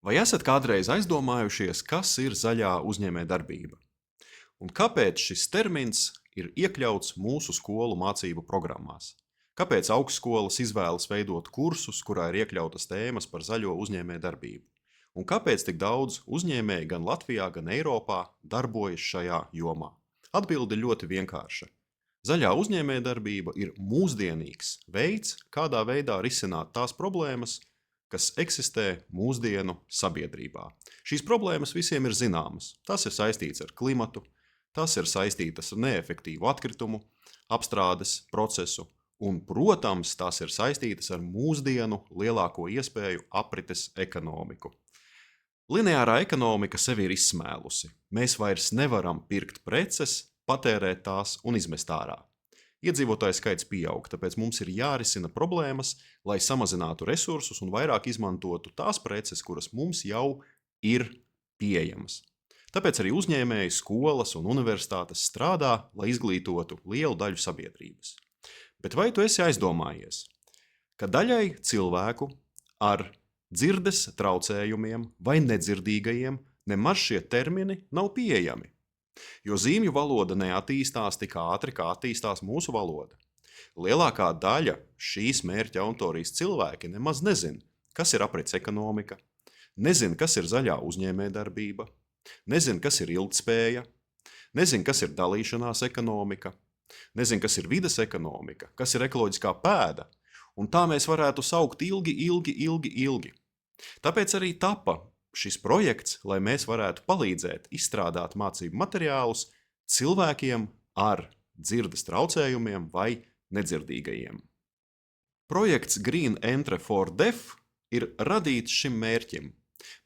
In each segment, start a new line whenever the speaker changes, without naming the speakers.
Vai esat kādreiz aizdomājušies, kas ir zaļā uzņēmējdarbība? Un kāpēc šis termins ir iekļauts mūsu skolu mācību programmās? Kāpēc augstskolas izvēlas veidot kursus, kurā ir iekļautas tēmas par zaļo uzņēmējdarbību? Un kāpēc tik daudz uzņēmēji gan Latvijā, gan Eiropā darbojas šajā jomā? Atbilde ļoti vienkārša. Zaļā uzņēmējdarbība ir mūsdienīgs veids, kādā veidā risināt tās problēmas, kas eksistē mūsdienu sabiedrībā. Šīs problēmas visiem ir zināmas. Tas ir saistīts ar klimatu, tas ir saistītas ar neefektīvu atkritumu apstrādes procesu, un, protams, tās ir saistītas ar mūsdienu lielāko iespēju aprites ekonomiku. Lineārā ekonomika sevi ir izsmēlusi. Mēs vairs nevaram pirkt preces, patērēt tās un izmest ārā. Iedzīvotāju skaits pieaug, tāpēc mums ir jārisina problēmas, lai samazinātu resursus un vairāk izmantotu tās preces, kuras mums jau ir pieejamas. Tāpēc arī uzņēmēji, skolas un universitātes strādā, lai izglītotu lielu daļu sabiedrības. Bet vai tu esi aizdomājies, ka daļai cilvēku ar dzirdes traucējumiem vai nedzirdīgajiem nemaz šie termini nav pieejami? Jo zīmju valoda neattīstās tik ātri, kā attīstās mūsu valoda. Lielākā daļa šīs mērķa auditorijas cilvēki nemaz nezin, kas ir aprits ekonomika, nezin, kas ir zaļā uzņēmējdarbība, nezin, kas ir ilgtspēja, nezin, kas ir dalīšanās ekonomika, nezin, kas ir vides ekonomika, kas ir ekoloģiskā pēda, un tā mēs varētu saukt ilgi. Tāpēc arī tapa šis projekts, lai mēs varētu palīdzēt izstrādāt mācību materiālus cilvēkiem ar dzirdes traucējumiem vai nedzirdīgajiem. Projekts Green Entry for Deaf ir radīts šim mērķim.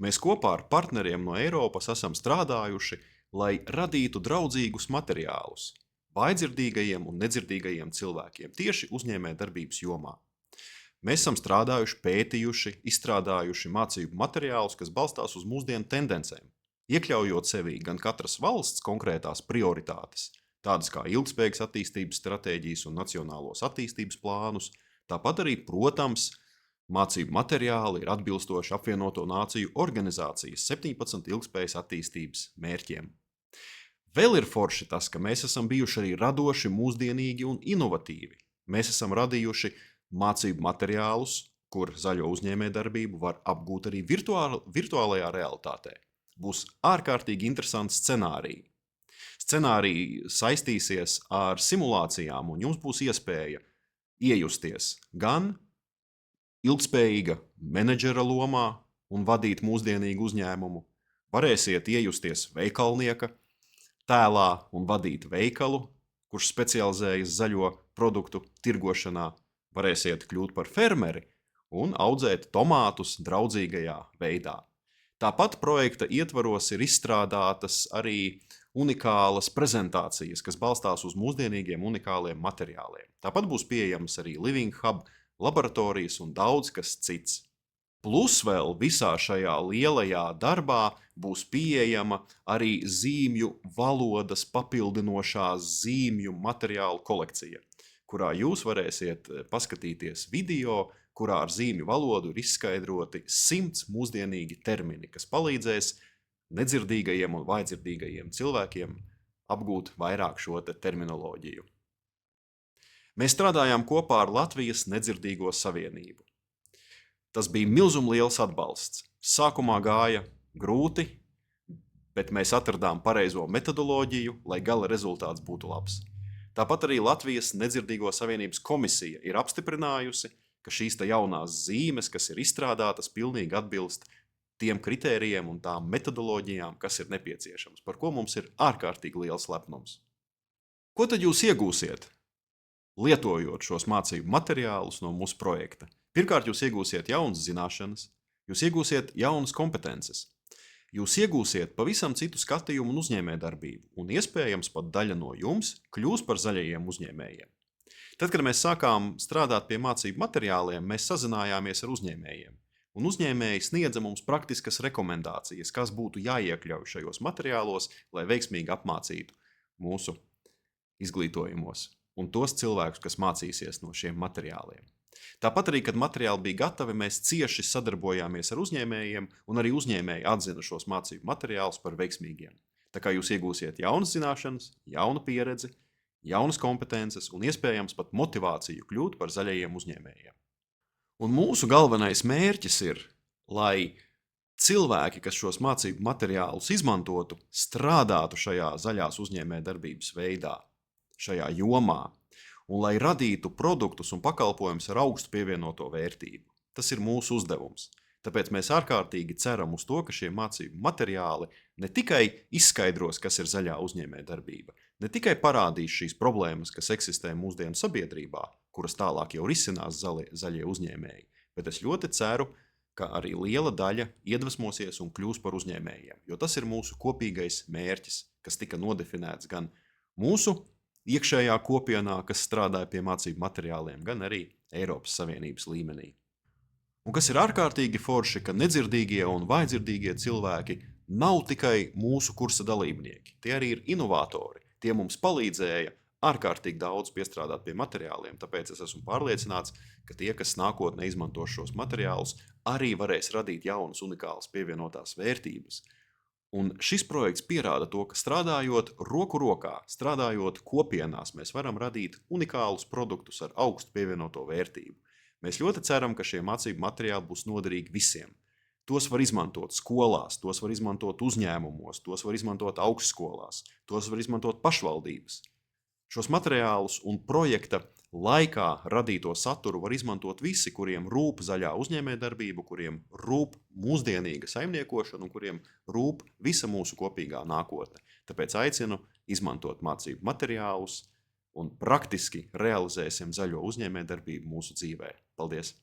Mēs kopā ar partneriem no Eiropas esam strādājuši, lai radītu draudzīgus materiālus vājdzirdīgajiem un nedzirdīgajiem cilvēkiem tieši uzņēmējdarbības jomā. Mēs esam strādājuši, pētījuši, izstrādājuši mācību materiālus, kas balstās uz mūsdienu tendencēm, iekļaujot sevī gan katras valsts konkrētās prioritātes, tādas kā ilgtspējīgas attīstības stratēģijas un nacionālos attīstības plānus, tāpat arī, protams, mācību materiāli ir atbilstoši apvienoto nāciju organizācijas 17 ilgtspējas attīstības mērķiem. Vēl ir forši tas, ka mēs esam bijuši arī radoši, mūsdienīgi un inovatīvi. Mēs esam radījuši mācību materiālus, kur zaļo uzņēmējdarbību var apgūt arī virtuālajā realitātē. Būs ārkārtīgi interesanti scenāriji. Scenāriji saistīsies ar simulācijām, un jums būs iespēja iejusties gan ilgtspējīga menedžera lomā un vadīt mūsdienīgu uzņēmumu, varēsiet iejusties veikalnieka tēlā un vadīt veikalu, kurš specializējas zaļo produktu tirgošanā, varēsiet kļūt par fermeri un audzēt tomātus draudzīgajā veidā. Tāpat projekta ietvaros ir izstrādātas arī unikālas prezentācijas, kas balstās uz mūsdienīgiem unikāliem materiāliem. Tāpat būs pieejams arī Living Hub, laboratorijas un daudz kas cits. Plus vēl visā šajā lielajā darbā būs pieejama arī zīmju valodas papildinošā zīmju materiālu kolekcija, kurā jūs varēsiet paskatīties video, kurā ar zīmju valodu ir izskaidroti 100 mūsdienīgi termini, kas palīdzēs nedzirdīgajiem un vājdzirdīgajiem cilvēkiem apgūt vairāk šo terminoloģiju. Mēs strādājām kopā ar Latvijas Nedzirdīgo savienību. Tas bija milzumliels atbalsts. Sākumā gāja grūti, bet mēs atradām pareizo metodoloģiju, lai gala rezultāts būtu labs. Tāpat arī Latvijas Nedzirdīgo savienības komisija ir apstiprinājusi, ka šīs jaunās zīmes, kas ir izstrādātas, pilnīgi atbilst tiem kritērijiem un tām metodoloģijām, kas ir nepieciešams, par ko mums ir ārkārtīgi liels lepnums. Ko tad jūs iegūsiet, lietojot šos mācību materiālus no mūsu projekta? Pirmkārt, jūs iegūsiet jaunas zināšanas, jūs iegūsiet jaunas kompetences. Jūs iegūsiet pavisam citu skatījumu un uzņēmējdarbību, un iespējams pat daļa no jums kļūs par zaļajiem uzņēmējiem. Tad, kad mēs sākām strādāt pie mācību materiāliem, mēs sazinājāmies ar uzņēmējiem, un uzņēmēji sniedza mums praktiskas rekomendācijas, kas būtu jāiekļauj šajos materiālos, lai veiksmīgi apmācītu mūsu izglītojumos un tos cilvēkus, kas mācīsies no šiem materiāliem. Tāpat arī, kad materiāli bija gatavi, mēs cieši sadarbojāmies ar uzņēmējiem, un arī uzņēmēji atzina šos mācību materiālus par veiksmīgiem. Tā kā jūs iegūsiet jaunas zināšanas, jaunu pieredzi, jaunas kompetences un iespējams pat motivāciju kļūt par zaļajiem uzņēmējiem. Un mūsu galvenais mērķis ir, lai cilvēki, kas šos mācību materiālus izmantotu, strādātu šajā zaļās uzņēmējdarbības veidā, šajā jomā, un lai radītu produktus un pakalpojumus ar augstu pievienoto vērtību. Tas ir mūsu uzdevums. Tāpēc mēs ārkārtīgi ceram uz to, ka šie mācību materiāli ne tikai izskaidros, kas ir zaļā uzņēmējdarbība, ne tikai parādīs šīs problēmas, kas eksistē mūsdienu sabiedrībā, kuras tālāk jau risinās zaļie uzņēmēji, bet es ļoti ceru, ka arī liela daļa iedvesmosies un kļūs par uzņēmējiem, jo tas ir mūsu kopīgais mērķis, kas tika nodefinēts gan mūsu iekšējā kopienā, kas strādāja pie mācību materiāliem, gan arī Eiropas Savienības līmenī. Un kas ir ārkārtīgi forši, ka nedzirdīgie un vājdzirdīgie cilvēki nav tikai mūsu kursa dalībnieki. Tie arī ir inovatori. Tie mums palīdzēja ārkārtīgi daudz piestrādāt pie materiāliem, tāpēc es esmu pārliecināts, ka tie, kas nākotnē izmantos šos materiālus, arī varēs radīt jaunas unikālas pievienotās vērtības. Un šis projekts pierāda to, ka strādājot roku rokā, strādājot kopienās, mēs varam radīt unikālus produktus ar augstu pievienoto vērtību. Mēs ļoti ceram, ka šie mācību materiāli būs noderīgi visiem. Tos var izmantot skolās, tos var izmantot uzņēmumos, tos var izmantot augstskolās, tos var izmantot pašvaldības. Šos materiālus un projekta laikā radīto saturu var izmantot visi, kuriem rūp zaļā uzņēmējdarbība, kuriem rūp mūsdienīga saimniekošana un kuriem rūp visa mūsu kopīgā nākotne. Tāpēc aicinu izmantot mācību materiālus un praktiski realizēsim zaļo uzņēmējdarbību mūsu dzīvē. Paldies!